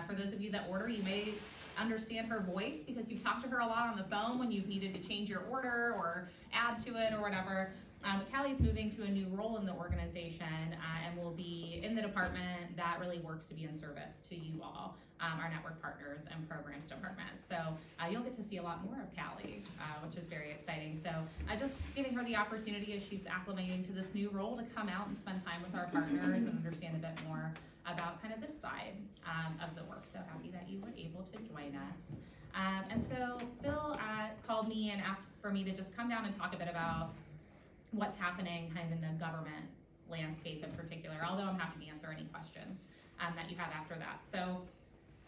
For those of you that order, you may understand her voice because you've talked to her a lot on the phone when you've needed to change your order or add to it or whatever. But Callie's moving to a new role in the organization and will be in the department that really works to be in service to you all, our network partners and programs department. So you'll get to see a lot more of Callie, which is very exciting. So just giving her the opportunity as she's acclimating to this new role to come out and spend time with our partners and understand a bit more about kind of this side of the work. So happy that you were able to join us. And so Bill called me and asked for me to just come down and talk a bit about what's happening kind of in the government landscape in particular, although I'm happy to answer any questions that you have after that. So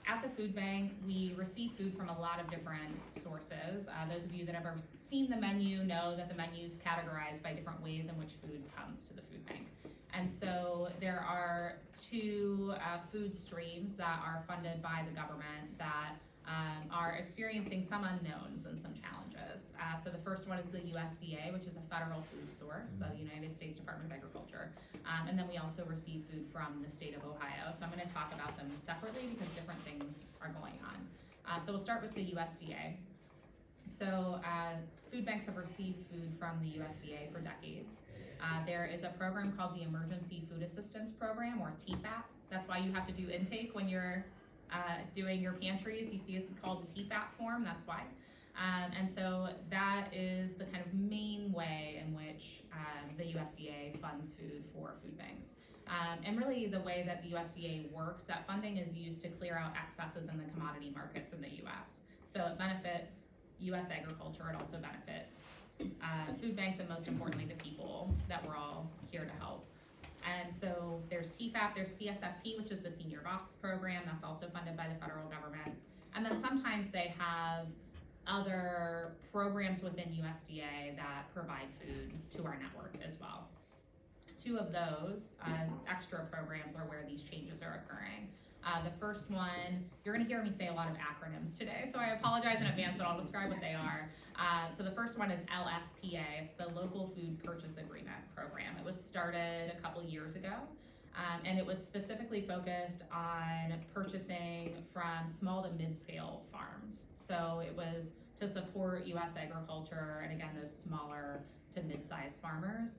at the food bank, we receive food from a lot of different sources. Those of you that have ever seen the menu know that the menu is categorized by different ways in which food comes to the food bank. And so there are two food streams that are funded by the government that are experiencing some unknowns and some challenges. So the first one is the USDA, which is a federal food source, so the United States Department of Agriculture. And then we also receive food from the state of Ohio. So I'm going to talk about them separately because different things are going on. So we'll start with the USDA. So food banks have received food from the USDA for decades. There is a program called the Emergency Food Assistance Program, or TFAP. That's why you have to do intake when you're doing your pantries. You see it's called the TFAP form, that's why. And so that is the kind of main way in which the USDA funds food for food banks. And really the way that the USDA works, that funding is used to clear out excesses in the commodity markets in the US. So it benefits US agriculture, it also benefits food banks, and most importantly the people that we're all here to help. And so there's TFAP, there's CSFP, which is the Senior Box Program, that's also funded by the federal government. And then sometimes they have other programs within USDA that provide food to our network as well. Two of those extra programs are where these changes are occurring. The first one, you're going to hear me say a lot of acronyms today, so I apologize in advance, but I'll describe what they are. So the first one is LFPA. It's the Local Food Purchase Agreement Program. It was started a couple years ago, and it was specifically focused on purchasing from small to mid-scale farms. So it was to support U.S. agriculture, and again, those smaller to mid-sized farmers,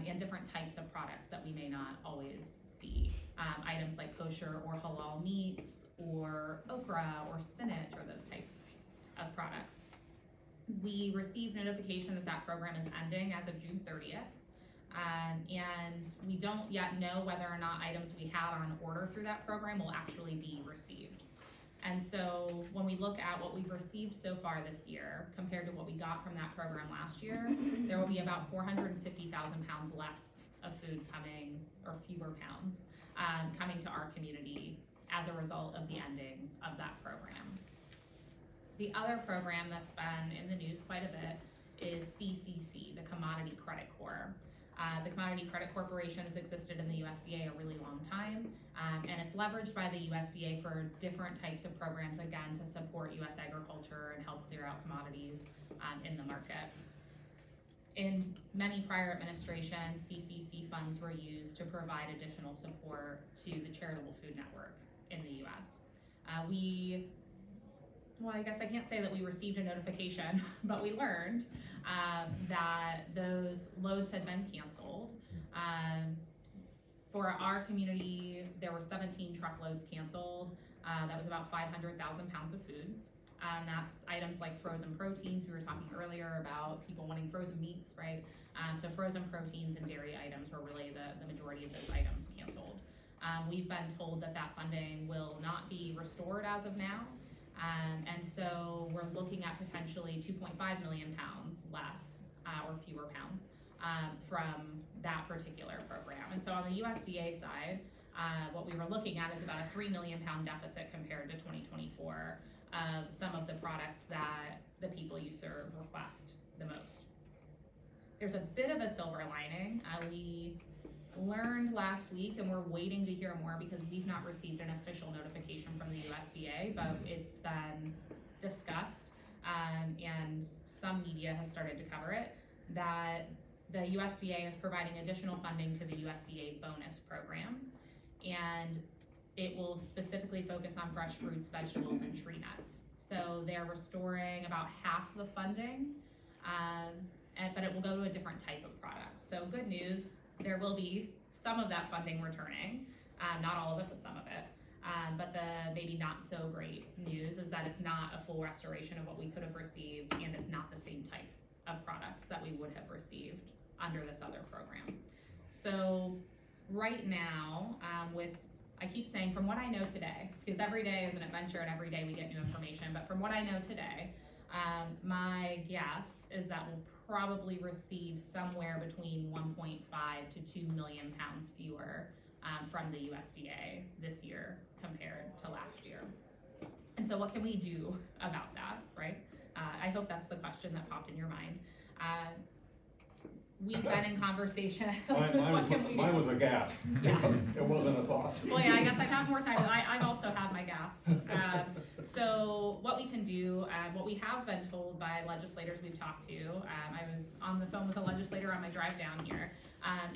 and different types of products that we may not always see. Items like kosher or halal meats, or okra, or spinach, or those types of products. We received notification that that program is ending as of June 30th. And we don't yet know whether or not items we had on order through that program will actually be received. And so when we look at what we've received so far this year compared to what we got from that program last year, there will be about 450,000 pounds less of food coming, or fewer pounds, coming to our community as a result of the ending of that program. The other program that's been in the news quite a bit is CCC, the Commodity Credit Corps. The Commodity Credit Corporation has existed in the USDA a really long time, and it's leveraged by the USDA for different types of programs, again, to support U.S. agriculture and help clear out commodities in the market. In many prior administrations, CCC funds were used to provide additional support to the charitable food network in the U.S. Well, I guess I can't say that we received a notification, but we learned that those loads had been canceled. For our community, there were 17 truckloads canceled. That was about 500,000 pounds of food. That's items like frozen proteins. We were talking earlier about people wanting frozen meats, right? So frozen proteins and dairy items were really the majority of those items canceled. We've been told that that funding will not be restored as of now. And so we're looking at potentially 2.5 million pounds less or fewer pounds from that particular program. And so on the USDA side, what we were looking at is about a 3 million pound deficit compared to 2024 of some of the products that the people you serve request the most. There's a bit of a silver lining. We learned last week, and we're waiting to hear more because we've not received an official notification from the USDA, but it's been discussed, and some media has started to cover it, that the USDA is providing additional funding to the USDA bonus program. And it will specifically focus on fresh fruits, vegetables, and tree nuts. So they're restoring about half the funding, but it will go to a different type of products. So good news, there will be some of that funding returning, not all of it, but some of it. But the maybe not so great news is that it's not a full restoration of what we could have received, and it's not the same type of products that we would have received under this other program. So right now, I keep saying from what I know today, because every day is an adventure and every day we get new information, but from what I know today, my guess is that we'll probably receive somewhere between 1.5 to 2 million pounds fewer from the USDA this year compared to last year. And so what can we do about that, right? I hope that's the question that popped in your mind. We've been in conversation. Mine was a gasp. Yeah. It wasn't a thought. Well, yeah, I guess I have more time. I've also had my gasps. So what we can do, what we have been told by legislators we've talked to, I was on the phone with a legislator on my drive down here,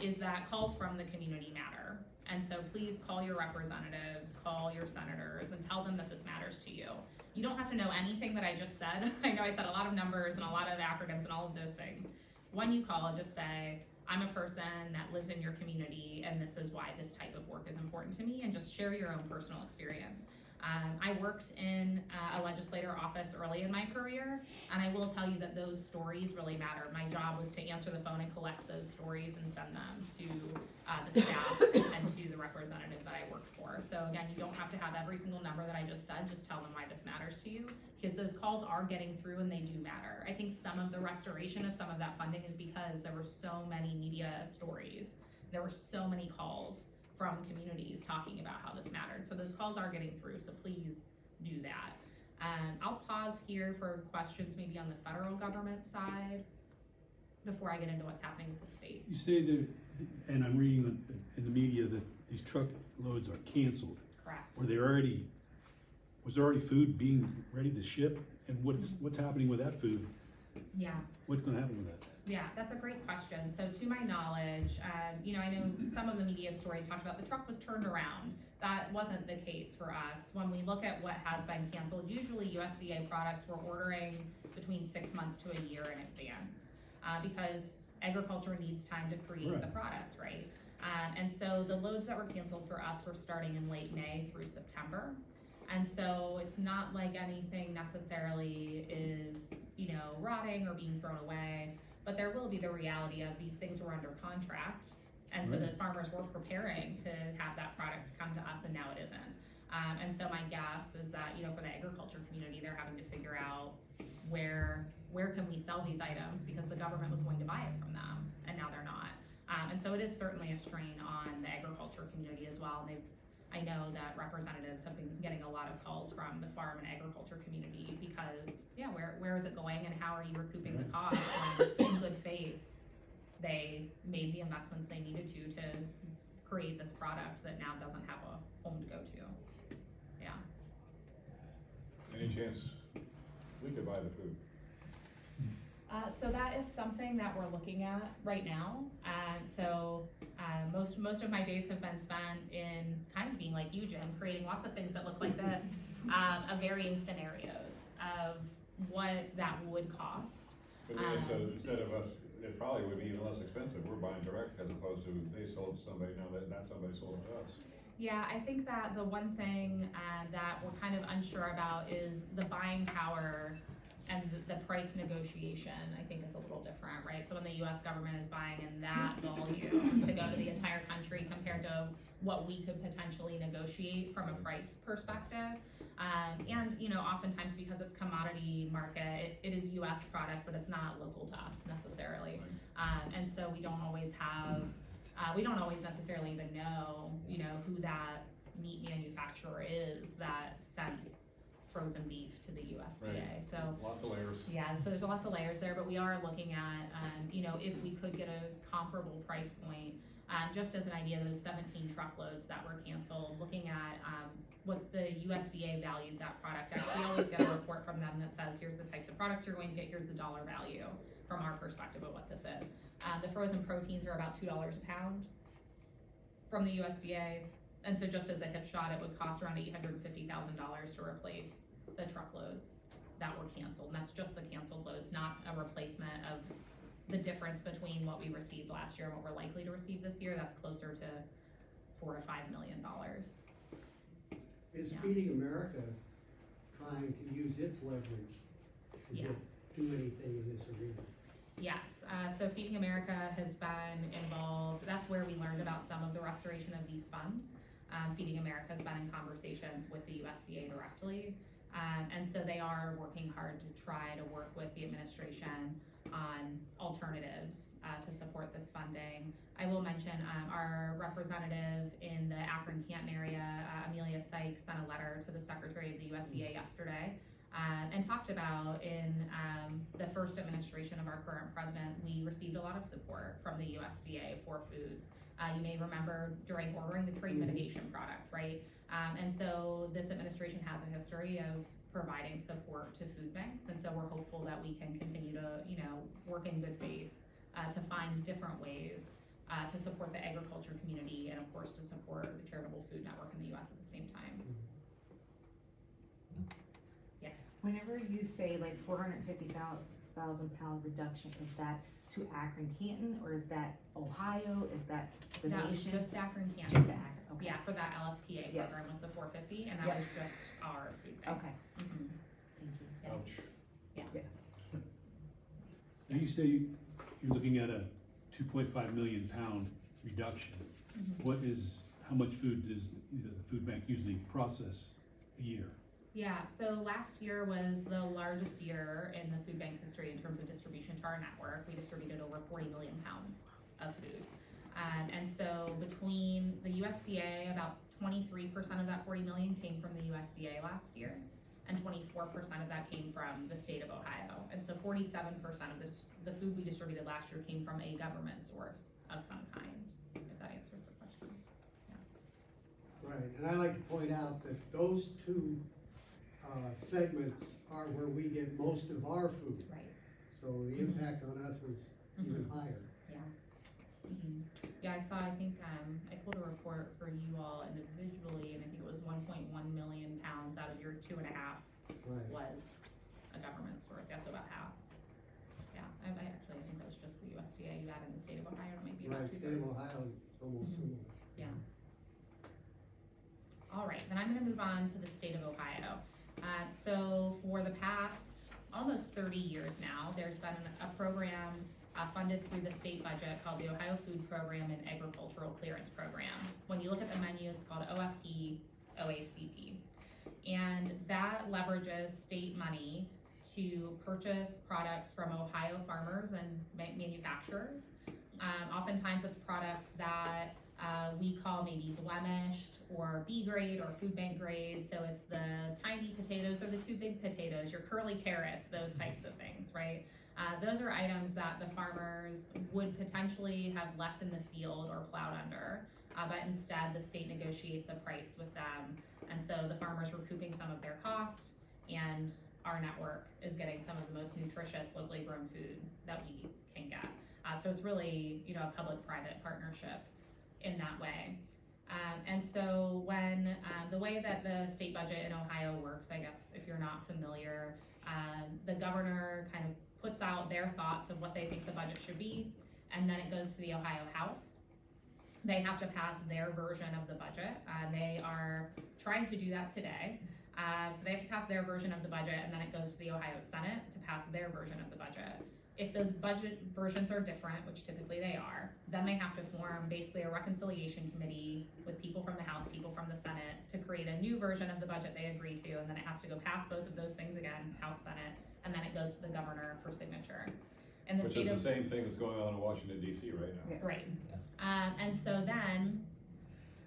is that calls from the community matter. And so please call your representatives, call your senators, and tell them that this matters to you. You don't have to know anything that I just said. I know I said a lot of numbers and a lot of acronyms and all of those things. When you call, just say, I'm a person that lives in your community and this is why this type of work is important to me, and just share your own personal experience. I worked in a legislator office early in my career, and I will tell you that those stories really matter. My job was to answer the phone and collect those stories and send them to the staff and to the representative that I worked for. So again, you don't have to have every single number that I just said, just tell them why this matters to you, because those calls are getting through and they do matter. I think some of the restoration of some of that funding is because there were so many media stories. There were so many calls from communities talking about how this mattered. So those calls are getting through, so please do that. I'll pause here for questions maybe on the federal government side before I get into what's happening with the state. You say that, and I'm reading in the media that these truckloads are canceled. Correct. Was there already food being ready to ship? And what's happening with that food? Yeah. What's gonna happen with that? Yeah, that's a great question. So to my knowledge, I know some of the media stories talked about the truck was turned around. That wasn't the case for us. When we look at what has been canceled, usually USDA products we're ordering between 6 months to a year in advance because agriculture needs time to create the product, right? And so the loads that were canceled for us were starting in late May through September. And so it's not like anything necessarily is, rotting or being thrown away. But there will be the reality of these things were under contract, and so those farmers were preparing to have that product come to us, and now it isn't. And so my guess is that, for the agriculture community, they're having to figure out where can we sell these items, because the government was going to buy it from them, and now they're not. And so it is certainly a strain on the agriculture community as well. And I know that representatives have been getting a lot of calls from the farm and agriculture community because, where is it going and how are you recouping the cost when in good faith they made the investments they needed to create this product that now doesn't have a home to go to. Yeah. Any chance we could buy the food? So that is something that we're looking at right now. Most of my days have been spent in kind of being like you, Jim, creating lots of things that look like this, of varying scenarios of what that would cost. But then so instead of us, it probably would be even less expensive. We're buying direct as opposed to they sold to somebody, now that somebody sold it to us. Yeah, I think that the one thing that we're kind of unsure about is the buying power and the price negotiation, I think, is a little different, right? So when the US government is buying in that volume to go to the entire country compared to what we could potentially negotiate from a price perspective. And oftentimes because it's commodity market, it is US product, but it's not local to us necessarily. And so we don't always necessarily even know, who that meat manufacturer is that sent frozen beef to the USDA. Right. So lots of layers. Yeah, so there's lots of layers there, but we are looking at, if we could get a comparable price point, just as an idea, those 17 truckloads that were canceled, looking at what the USDA valued that product at. We always get a report from them that says, here's the types of products you're going to get, here's the dollar value from our perspective of what this is. The frozen proteins are about $2 a pound from the USDA. And so just as a hip shot, it would cost around $850,000 to replace the truckloads that were canceled. And that's just the canceled loads, not a replacement of the difference between what we received last year and what we're likely to receive this year. That's closer to $4 to $5 million. Is Yeah. Feeding America trying to use its leverage to Yes. do anything in this arena? Yes, so Feeding America has been involved. That's where we learned about some of the restoration of these funds. Feeding America has been in conversations with the USDA directly. And so they are working hard to try to work with the administration on alternatives to support this funding. I will mention our representative in the Akron-Canton area, Amelia Sykes, sent a letter to the Secretary of the USDA yesterday and talked about in the first administration of our current president, we received a lot of support from the USDA for foods. You may remember during ordering the trade mitigation product, right? And so this administration has a history of providing support to food banks, and so we're hopeful that we can continue to, work in good faith to find different ways to support the agriculture community and, of course, to support the charitable food network in the U.S. at the same time. Yes. Whenever you say like 450,000 pound reduction, is that to Akron Canton, or is that Ohio? Is that the That was nation? just Akron-Canton. Just Akron, okay. Yeah, for that LFPA Yes. program was the 450, and that Yep. was just our food bank. Okay, Mhm. thank you. Yeah. Ouch. Yes. Now you say you're looking at a 2.5 million pound reduction. Mhm. How much food does the food bank usually process a year? Yeah, so last year was the largest year in the food bank's history in terms of distribution to our network. We distributed over 40 million pounds of food. And so between the USDA, about 23% of that 40 million came from the USDA last year, and 24% of that came from the state of Ohio. And so 47% of the food we distributed last year came from a government source of some kind, if that answers the question. Right, and I like to point out that those two segments are where we get most of our food. Right. So the impact on us is even higher. Yeah. Yeah, I think, I pulled a report for you all individually, and I think it was 1.1 million pounds out of your 2.5 Right. was a government source. Yeah, so about half. Yeah, I think that was just the USDA. You added the state of Ohio, maybe about Right, 2/3. state of Ohio is almost Mhm. similar. Yeah. All right, then I'm gonna move on to the state of Ohio. So for the past almost 30 years now, there's been a program funded through the state budget called the Ohio Food Program and Agricultural Clearance Program. When you look at the menu, it's called OFP, OACP. And that leverages state money to purchase products from Ohio farmers and manufacturers. Oftentimes it's products that we call maybe blemished or B grade or food bank grade. So it's the tiny potatoes or the too big potatoes, your curly carrots, those types of things, right? Those are items that the farmers would potentially have left in the field or plowed under, but instead the state negotiates a price with them. And so the farmers recouping some of their cost, and our network is getting some of the most nutritious locally grown food that we can get. So it's really, a public-private partnership in that way. And so when the way that the state budget in Ohio works, I guess if you're not familiar, the governor kind of puts out their thoughts of what they think the budget should be, and then it goes to the Ohio House. They have to pass their version of the budget. They are trying to do that today. So they have to pass their version of the budget, and then it goes to the Ohio Senate to pass their version of the budget. If those budget versions are different, which typically they are, then they have to form basically a reconciliation committee with people from the House, people from the Senate, to create a new version of the budget they agree to, and then it has to go past both of those things again, House, Senate, and then it goes to the governor for signature. And the Which state is the of same thing that's going on in Washington DC right now. Yeah. right, and so then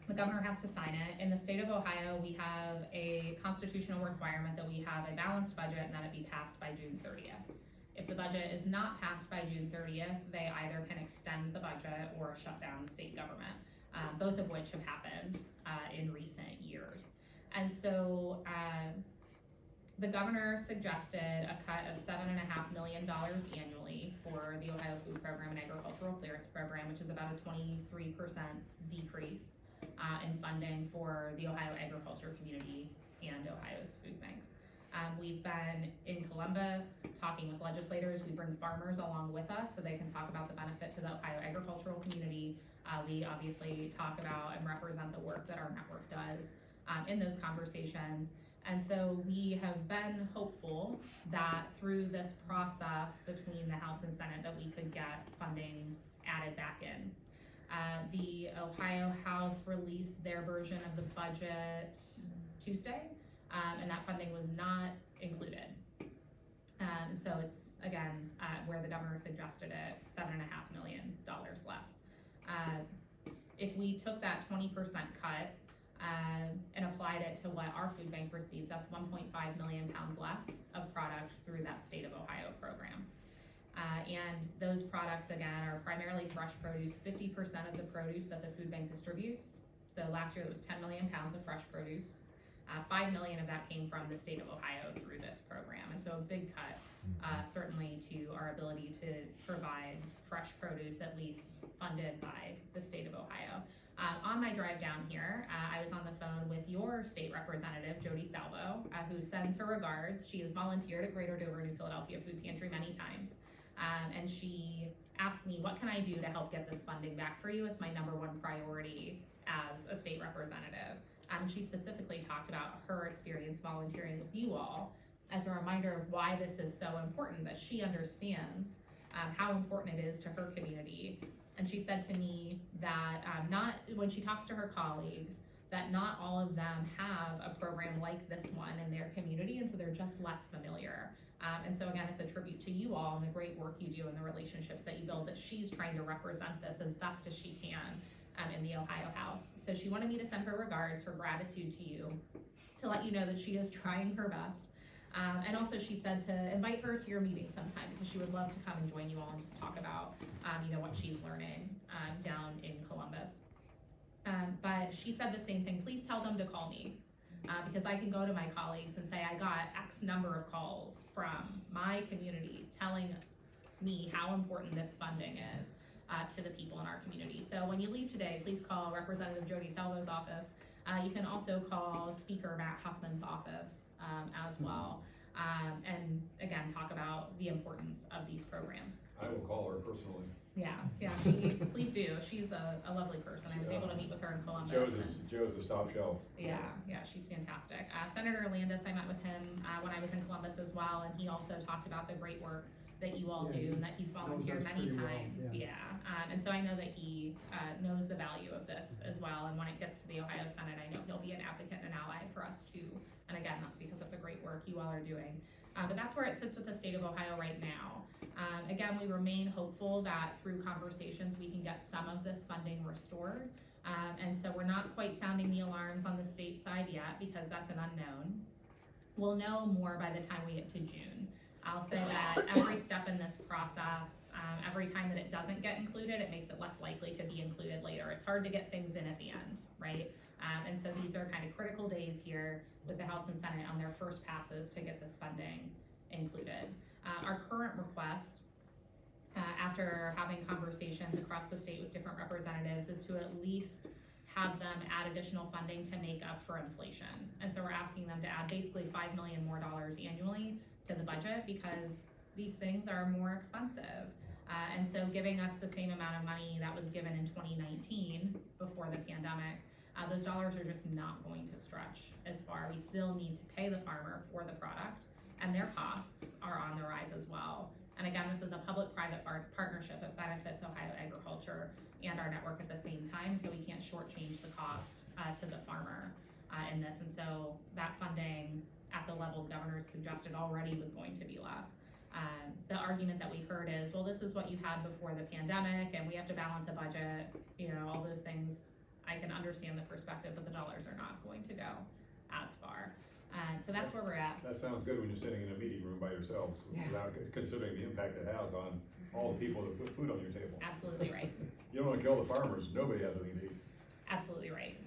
the governor has to sign it. In the state of Ohio, we have a constitutional requirement that we have a balanced budget and that it be passed by June 30th. If the budget is not passed by June 30th, they either can extend the budget or shut down the state government, both of which have happened in recent years. And so the governor suggested a cut of $7.5 million annually for the Ohio Food Program and Agricultural Clearance Program, which is about a 23% decrease in funding for the Ohio agriculture community and Ohio's food banks. We've been in Columbus talking with legislators. We bring farmers along with us so they can talk about the benefit to the Ohio agricultural community. We obviously talk about and represent the work that our network does in those conversations. And so we have been hopeful that through this process between the House and Senate that we could get funding added back in. The Ohio House released their version of the budget Tuesday, and that funding was not included. So it's, again, where the governor suggested it, $7.5 million less. If we took that 20% cut and applied it to what our food bank receives, that's 1.5 million pounds less of product through that state of Ohio program. And those products, again, are primarily fresh produce. 50% of the produce that the food bank distributes. So last year it was 10 million pounds of fresh produce. 5 million of that came from the state of Ohio through this program. And so a big cut, certainly, to our ability to provide fresh produce, at least funded by the state of Ohio. On my drive down here, I was on the phone with your state representative, Jody Salvo, who sends her regards. She has volunteered at Greater Dover New Philadelphia Food Pantry many times. And she asked me, what can I do to help get this funding back for you? It's my #1 priority as a state representative. She specifically talked about her experience volunteering with you all as a reminder of why this is so important, that she understands how important it is to her community. And she said to me that when she talks to her colleagues, that not all of them have a program like this one in their community, and so they're just less familiar. And so again, it's a tribute to you all and the great work you do and the relationships that you build, that she's trying to represent this as best as she can in the Ohio House. So she wanted me to send her regards, her gratitude to you, to let you know that she is trying her best. And also she said to invite her to your meeting sometime, because she would love to come and join you all and just talk about what she's learning down in Columbus. But she said the same thing, please tell them to call me, because I can go to my colleagues and say, I got X number of calls from my community telling me how important this funding is to the people in our community. So when you leave today, please call Representative Jody Salvo's office. You can also call Speaker Matt Huffman's office as well. And again, talk about the importance of these programs. I will call her personally. Yeah, please do. She's a lovely person. I was able to meet with her in Columbus. Joe's a stop shelf. Yeah, she's fantastic. Senator Landis, I met with him when I was in Columbus as well, and he also talked about the great work that you all do and that he's volunteered many times. And so I know that he knows the value of this as well, and when it gets to the Ohio Senate, I know he'll be an advocate and an ally for us too. And again, that's because of the great work you all are doing. But that's where it sits with the state of Ohio right now. Again, we remain hopeful that through conversations we can get some of this funding restored. And so we're not quite sounding the alarms on the state side yet, because that's an unknown. We'll know more by the time we get to June. I'll say that every step in this process, every time that it doesn't get included, it makes it less likely to be included later. It's hard to get things in at the end, right? And so these are kind of critical days here with the House and Senate on their first passes to get this funding included. Our current request, after having conversations across the state with different representatives, is to at least have them add additional funding to make up for inflation. And so we're asking them to add basically $5 million more annually to the budget, because these things are more expensive. And so giving us the same amount of money that was given in 2019 before the pandemic, those dollars are just not going to stretch as far. We still need to pay the farmer for the product, and their costs are on the rise as well. And again, this is a public-private partnership that benefits Ohio agriculture and our network at the same time, so we can't shortchange the cost to the farmer in this. And so that funding at the level the governor suggested already was going to be less. The argument that we've heard is, well, this is what you had before the pandemic, and we have to balance a budget, all those things. I can understand the perspective, but the dollars are not going to go as far. So that's where we're at. That sounds good when you're sitting in a meeting room by yourselves, without considering the impact it has on all the people that put food on your table. Absolutely right. You don't want to kill the farmers, nobody has anything to eat. Absolutely right.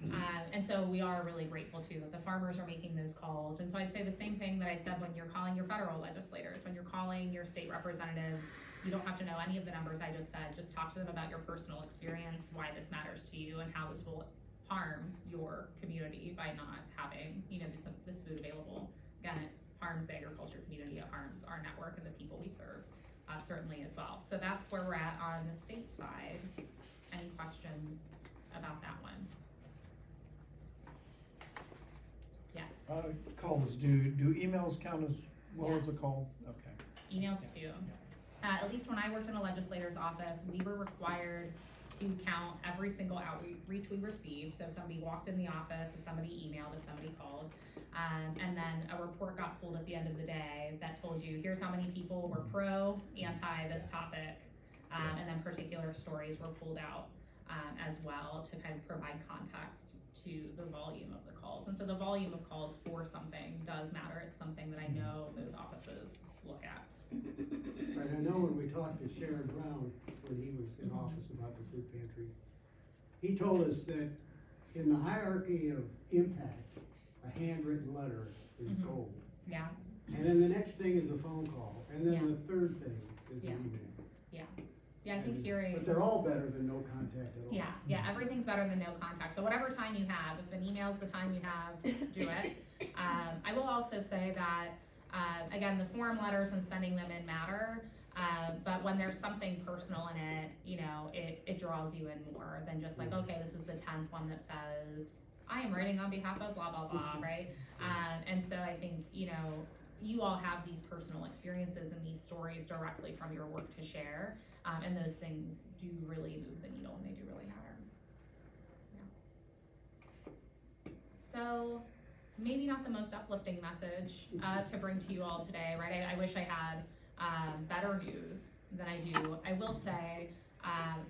And so we are really grateful too that the farmers are making those calls. And so I'd say the same thing that I said when you're calling your federal legislators, when you're calling your state representatives, you don't have to know any of the numbers I just said. Just talk to them about your personal experience, why this matters to you, and how this will harm your community by not having, this food available. Again, it harms the agriculture community, it harms our network and the people we serve, certainly as well. So that's where we're at on the state side. Any questions about that one? Yes. Calls, do emails count as well as a Yes. call? Okay. Emails too. At least when I worked in a legislator's office, we were required to count every single outreach we received. So if somebody walked in the office, if somebody emailed, if somebody called, and then a report got pulled at the end of the day that told you, here's how many people were pro, anti this topic, and then particular stories were pulled out as well to kind of provide context to the volume of the calls. And so the volume of calls for something does matter. It's something that I know those offices look at. Right, I know when we talked to Sharon Brown, when he was in office about the food pantry, he told us that in the hierarchy of impact, a handwritten letter is Mhm. gold. Yeah, And then the next thing is a phone call, and then Yeah. the third thing is Yeah. an email. yeah, I think And- hearing. But they're all better than no contact at all. Yeah, everything's better than no contact. So whatever time you have, if an email's the time you have, do it. I will also say that, again, the form letters and sending them in matter, but when there's something personal in it, it draws you in more than just like, okay, this is the 10th one that says, I am writing on behalf of blah, blah, blah, right? And so I think, you all have these personal experiences and these stories directly from your work to share. And those things do really move the needle and they do really matter. Yeah. So maybe not the most uplifting message to bring to you all today, right? I wish I had better news than I do. I will say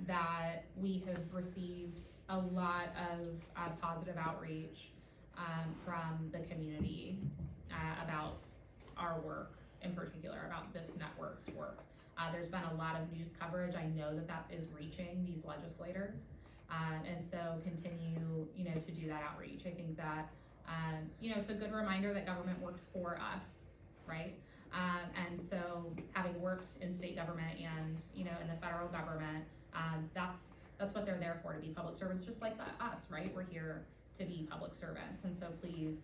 that we have received a lot of positive outreach from the community about our work in particular, about this network's work. There's been a lot of news coverage. I know that is reaching these legislators. And so continue, to do that outreach. I think that, it's a good reminder that government works for us, right? And so having worked in state government and, in the federal government, that's what they're there for, to be public servants, just like us, right? We're here to be public servants. And so please,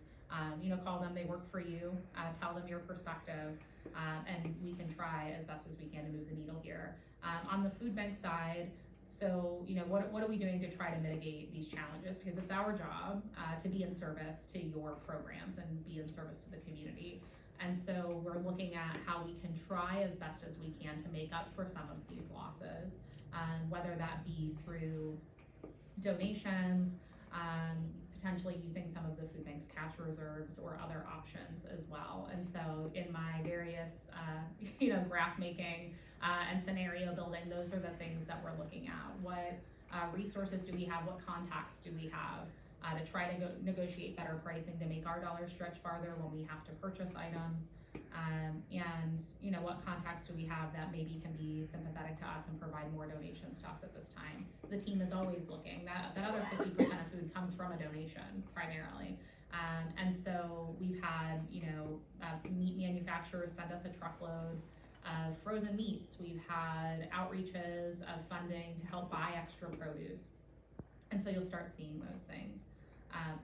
call them, they work for you, tell them your perspective, and we can try as best as we can to move the needle here. On the food bank side, so, what are we doing to try to mitigate these challenges? Because it's our job to be in service to your programs and be in service to the community. And so we're looking at how we can try as best as we can to make up for some of these losses, whether that be through donations, potentially using some of the food bank's cash reserves or other options as well. And so in my various, graph making and scenario building, those are the things that we're looking at. What resources do we have? What contacts do we have to try to negotiate better pricing to make our dollars stretch farther when we have to purchase items? And, what contacts do we have that maybe can be sympathetic to us and provide more donations to us at this time? The team is always looking. That other 50% of food comes from a donation primarily. And so we've had, meat manufacturers send us a truckload of frozen meats. We've had outreaches of funding to help buy extra produce. And so you'll start seeing those things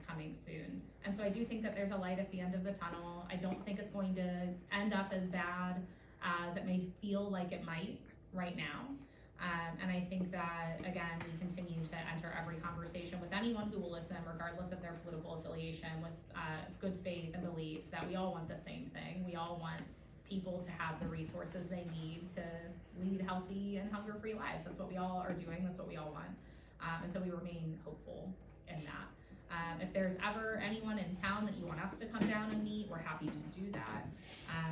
coming soon. And so I do think that there's a light at the end of the tunnel. I don't think it's going to end up as bad as it may feel like it might right now. And I think that, again, we continue to enter every conversation with anyone who will listen, regardless of their political affiliation, with good faith and belief that we all want the same thing. We all want people to have the resources they need to lead healthy and hunger-free lives. That's what we all are doing. That's what we all want. And so we remain hopeful in that. If there's ever anyone in town that you want us to come down and meet, we're happy to do that,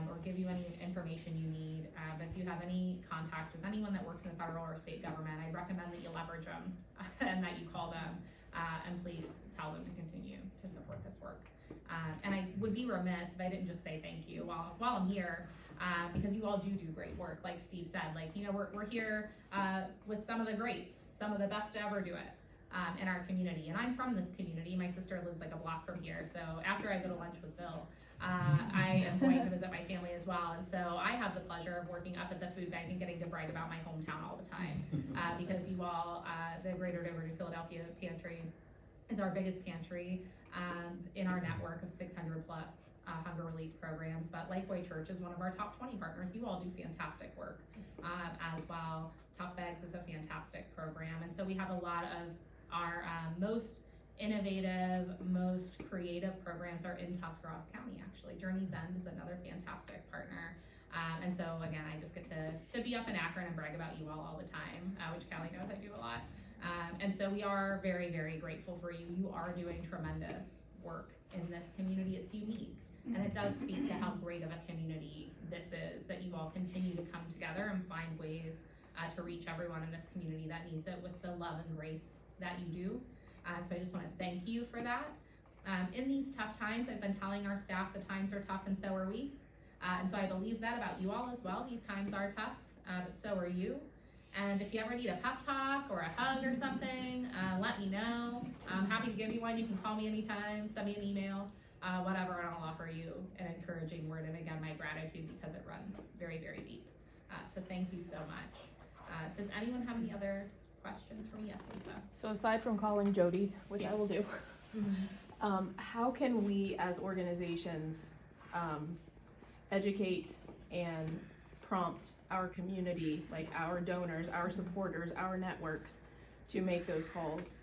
or give you any information you need. But if you have any contacts with anyone that works in the federal or state government, I'd recommend that you leverage them and that you call them, and please tell them to continue to support this work. And I would be remiss if I didn't just say thank you while I'm here, because you all do great work. Like Steve said, we're here with some of the greats, some of the best to ever do it. In our community. And I'm from this community. My sister lives like a block from here. So after I go to lunch with Bill, I am going to visit my family as well. And so I have the pleasure of working up at the food bank and getting to brag about my hometown all the time. Because you all, the Greater Liberty, Philadelphia Pantry, is our biggest pantry in our network of 600 plus hunger relief programs, but Lifeway Church is one of our top 20 partners. You all do fantastic work as well. Tough Bags is a fantastic program, and so we have a lot of our most innovative, most creative programs are in Tuscarawas County, actually. Journey's End is another fantastic partner. And so again, I just get to be up in Akron and brag about you all the time, which Callie knows I do a lot. And so we are very, very grateful for you. You are doing tremendous work in this community. It's unique. And it does speak to how great of a community this is, that you all continue to come together and find ways to reach everyone in this community that needs it with the love and grace that you do. So I just want to thank you for that. In these tough times, I've been telling our staff the times are tough and so are we. And so I believe that about you all as well. These times are tough, but so are you. And if you ever need a pep talk or a hug or something, let me know. I'm happy to give you one. You can call me anytime, send me an email, whatever, and I'll offer you an encouraging word. And again, my gratitude because it runs very, very deep. So thank you so much. Does anyone have any other questions for me? Yes, Lisa. So aside from calling Jody, which I will do, how can we as organizations educate and prompt our community, like our donors, our supporters, our networks, to make those calls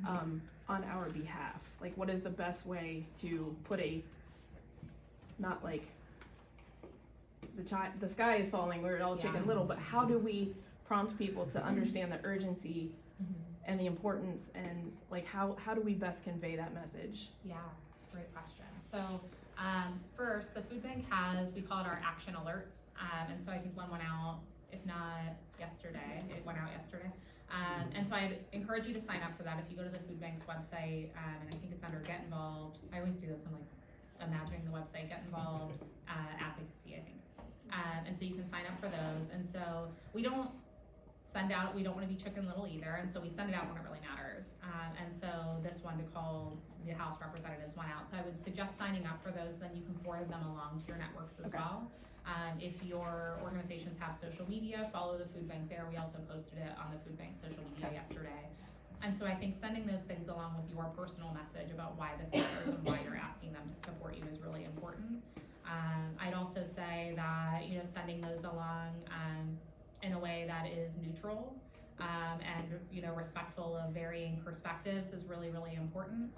on our behalf? Like, what is the best way to put not like the sky is falling, we're all Chicken Little, but how do we prompt people to understand the urgency and the importance, and like how do we best convey that message? Yeah, it's a great question. So first, the food bank we call it our action alerts, and so I think one went out, if not yesterday, it went out yesterday. And so I'd encourage you to sign up for that. If you go to the food bank's website, and I think it's under Get Involved. I always do this, I'm like imagining the website, Get Involved, Advocacy, I think. And so you can sign up for those. And so we don't want to be Chicken Little either, and so we send it out when it really matters. And so this one to call the House representatives went out. So I would suggest signing up for those, then you can forward them along to your networks as well. If your organizations have social media, follow the food bank there. We also posted it on the food bank social media yesterday. And so I think sending those things along with your personal message about why this matters and why you're asking them to support you is really important. I'd also say that, sending those along in a way that is neutral and respectful of varying perspectives is really, really important,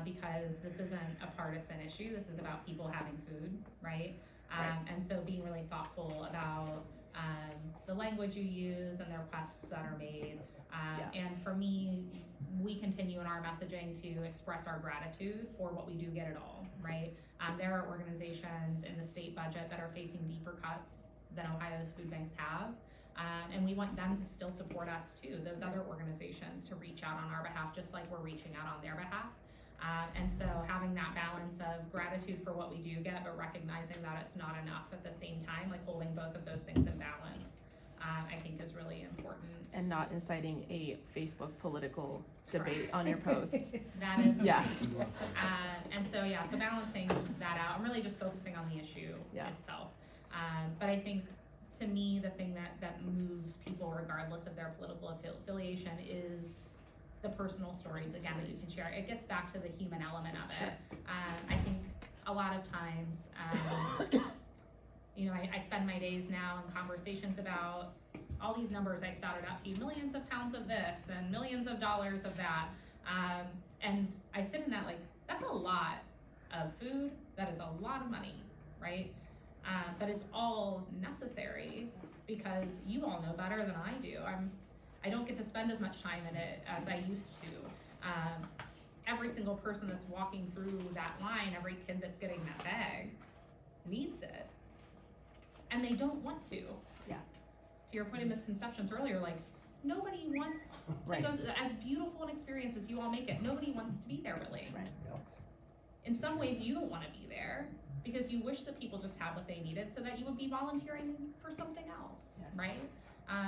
because this isn't a partisan issue. This is about people having food, right? And so being really thoughtful about the language you use and the requests that are made. And for me, we continue in our messaging to express our gratitude for what we do get it all, right? There are organizations in the state budget that are facing deeper cuts than Ohio's food banks have. And we want them to still support us too, those other organizations, to reach out on our behalf, just like we're reaching out on their behalf. And so having that balance of gratitude for what we do get, but recognizing that it's not enough at the same time, like holding both of those things in balance, I think is really important. And not inciting a Facebook political debate on your post. That is, yeah. And so, so balancing that out. I'm really just focusing on the issue itself. But I think, to me, the thing that moves people regardless of their political affiliation is the personal stories, again, that you can share. It gets back to the human element of it. I think a lot of times, I spend my days now in conversations about all these numbers I spouted out to you, millions of pounds of this and millions of dollars of that. And I sit in that like, that's a lot of food, that is a lot of money, right? But it's all necessary because you all know better than I do. I don't get to spend as much time in it as I used to. Every single person that's walking through that line, every kid that's getting that bag needs it. And they don't want to. Yeah. To your point of misconceptions earlier, like, nobody wants to go, as beautiful an experience as you all make it, nobody wants to be there really. Right. In some ways you don't want to be there because you wish that people just had what they needed so that you would be volunteering for something else, right?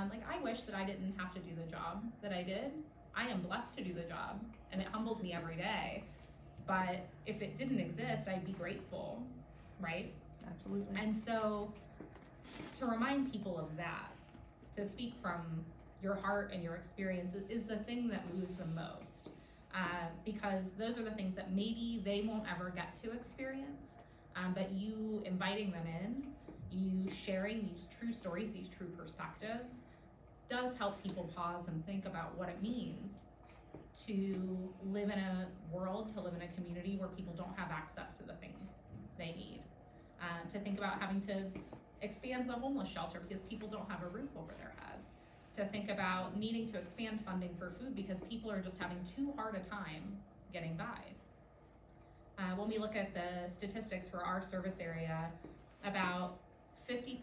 Like, I wish that I didn't have to do the job that I did. I am blessed to do the job, and it humbles me every day. But if it didn't exist, I'd be grateful, right? Absolutely. And so, to remind people of that, to speak from your heart and your experience is the thing that moves the most. because those are the things that maybe they won't ever get to experience. But you inviting them in, you sharing these true stories, these true perspectives, does help people pause and think about what it means to live in a world, to live in a community where people don't have access to the things they need. To think about having to expand the homeless shelter because people don't have a roof over their heads. To think about needing to expand funding for food because people are just having too hard a time getting by. When we look at the statistics for our service area, about 50%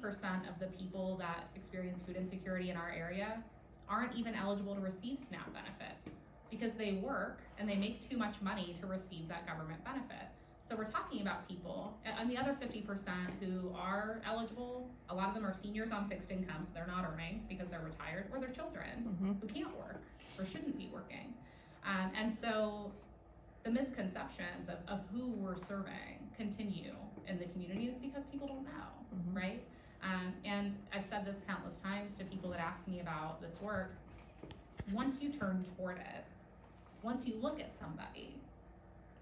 of the people that experience food insecurity in our area aren't even eligible to receive SNAP benefits because they work and they make too much money to receive that government benefit. So we're talking about people, and the other 50% who are eligible, a lot of them are seniors on fixed income, so they're not earning because they're retired, or their children who can't work or shouldn't be working. And so the misconceptions of who we're serving continue in the community. It's because people don't know, right? And I've said this countless times to people that ask me about this work. Once you turn toward it, once you look at somebody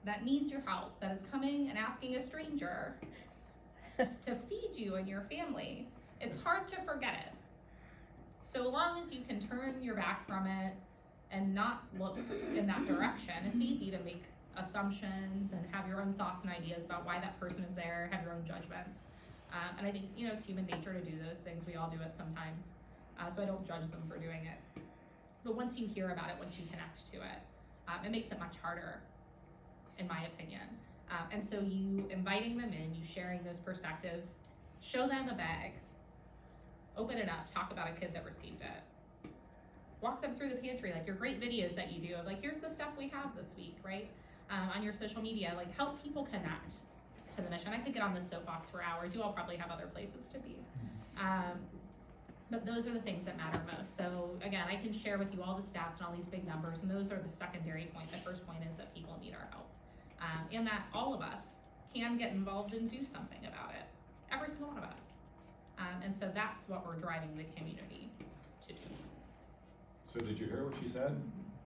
that needs your help, that is coming and asking a stranger to feed you and your family, it's hard to forget it. So long as you can turn your back from it and not look in that direction, it's easy to make assumptions and have your own thoughts and ideas about why that person is there, have your own judgments. And I think, it's human nature to do those things. We all do it sometimes. So I don't judge them for doing it. But once you hear about it, once you connect to it, it makes it much harder, in my opinion. And so you inviting them in, you sharing those perspectives, show them a bag, open it up, talk about a kid that received it. Walk them through the pantry, like your great videos that you do of here's the stuff we have this week, right? On your social media, help people connect to the mission. I could get on this soapbox for hours. You all probably have other places to be. But those are the things that matter most. So again, I can share with you all the stats and all these big numbers, and those are the secondary point. The first point is that people need our help. And that all of us can get involved and do something about it. Every single one of us. And so that's what we're driving the community to do. So did you hear what she said?